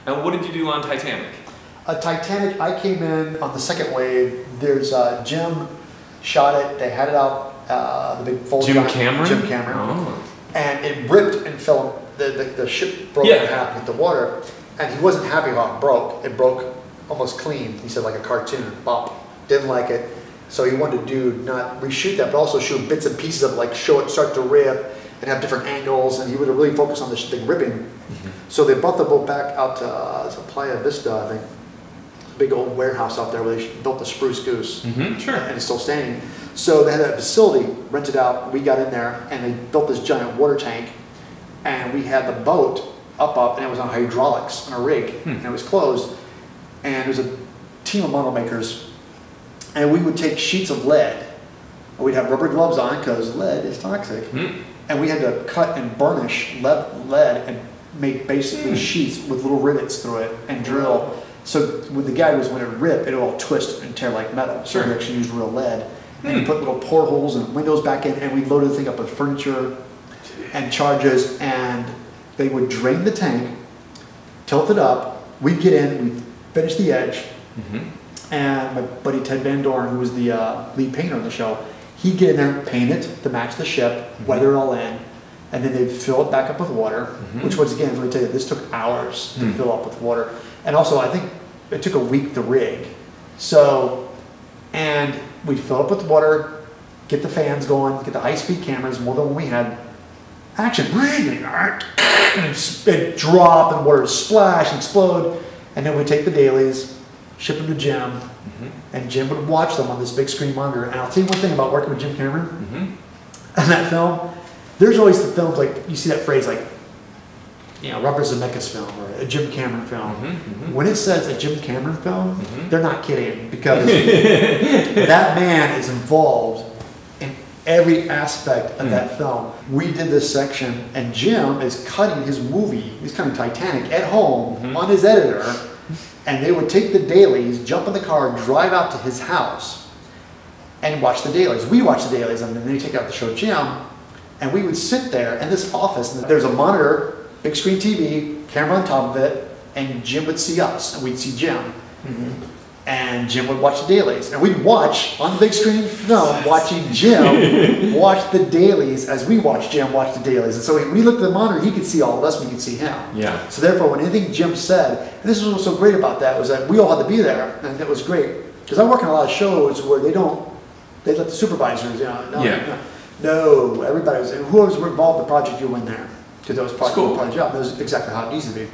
And what did you do on Titanic? Titanic, I came in on the second wave. There's Jim shot it. They had it out, the big full Jim Cameron? Jim Cameron. Oh. And it ripped and fell. The ship broke in half with the water. And he wasn't happy how it broke. It broke almost clean. He said like a cartoon. Bop. Didn't like it. So he wanted to not reshoot that, but also shoot bits and pieces of like show it start to rip and have different angles. And he would really focus on this thing ripping. So they brought the boat back out to Playa Vista, I think. Big old warehouse out there where they built the Spruce Goose. Sure. And it's still standing. So they had that facility rented out. We got in there and they built this giant water tank. And we had the boat up, and it was on hydraulics on a rig. And it was closed. And there was a team of model makers. And we would take sheets of lead. And we'd have rubber gloves on because lead is toxic. And we had to cut and burnish lead and make basically sheets with little rivets through it and drill. So with the gag was when it ripped, it would all twist and tear like metal. So we actually used real lead. And we put little portholes and windows back in, and we loaded the thing up with furniture and charges, and they would drain the tank, tilt it up, we'd get in, we'd finish the edge, and my buddy Ted Van Dorn, who was the lead painter on the show, he'd get in there, paint it to match the ship, weather it all in, and then they'd fill it back up with water, which was, again, let me tell you, this took hours to fill up with water. And also, I think it took a week to rig. So, and we'd fill up with water, get the fans going, get the high-speed cameras, more than when we had action, breathing, and it'd drop and water would splash and explode. And then we'd take the dailies, ship them to Jim, and Jim would watch them on this big screen monitor. And I'll tell you one thing about working with Jim Cameron and that film. There's always the films like, you see that phrase like, you know, Robert Zemeckis film or a Jim Cameron film. When it says a Jim Cameron film, they're not kidding, because that man is involved in every aspect of that film. We did this section, and Jim is cutting his movie. He's cutting Titanic at home on his editor, and they would take the dailies, jump in the car, drive out to his house, and watch the dailies. We watch the dailies, and then they take out the show Jim, and we would sit there in this office, and there's a monitor, big screen TV, camera on top of it, and Jim would see us, and we'd see Jim. And Jim would watch the dailies. And we'd watch, on the big screen film, watching Jim watch the dailies as we watched Jim watch the dailies. And so when he looked at the monitor, he could see all of us, we could see him. So therefore, when anything Jim said, and this is what was so great about that, was that we all had to be there, and it was great. Because I work in a lot of shows where they let the supervisors, you know, no, everybody was, and whoever was involved in the project, you went there. Because that was part of the job. That was exactly how it needs to be.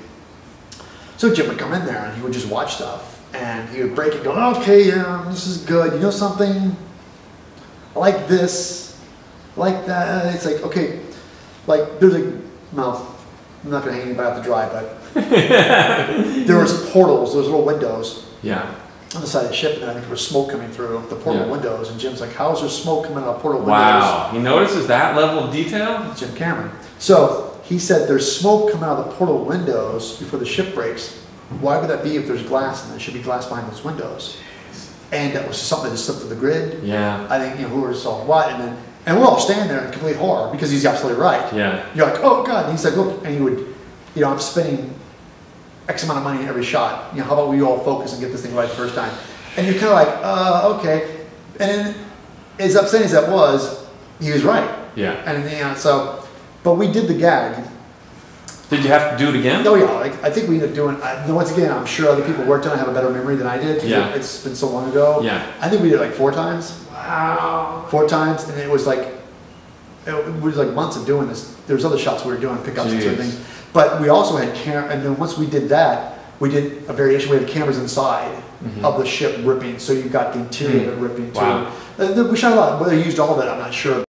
So Jim would come in there and he would just watch stuff. And he would break it, go, okay, yeah, this is good. You know something? I like this, I like that. It's like, okay, like there's like, no, I'm not going to hang anybody out to dry, but there was portals, those little windows. On the side of the ship, and I think there was smoke coming through the portal windows. And Jim's like, how is there smoke coming out of portal windows? Wow, he notices that level of detail? Jim Cameron. So he said there's smoke coming out of the portal windows before the ship breaks. Why would that be if there's glass, and there should be glass behind those windows? And that was something that slipped to the grid. I think, you know, whoever saw what, and we're all standing there in complete horror because he's absolutely right. You're like, oh God, and he's like, look, and he would, you know, I'm spending X amount of money in every shot. You know, how about we all focus and get this thing right the first time? And you're kind of like, okay. And as upsetting as that was, he was right. And you know, so, but we did the gag. Did you have to do it again? Oh yeah, I think we ended up doing. Once again, I'm sure other people worked on it have a better memory than I did. It's been so long ago. I think we did it like 4 times. Wow. 4 times, and it was like months of doing this. There was other shots we were doing, pickups and certain things. But we also had and then once we did that, we did a variation. We had cameras inside of the ship ripping, so you got the interior of it ripping too. We shot a lot. Whether they used all of it, I'm not sure.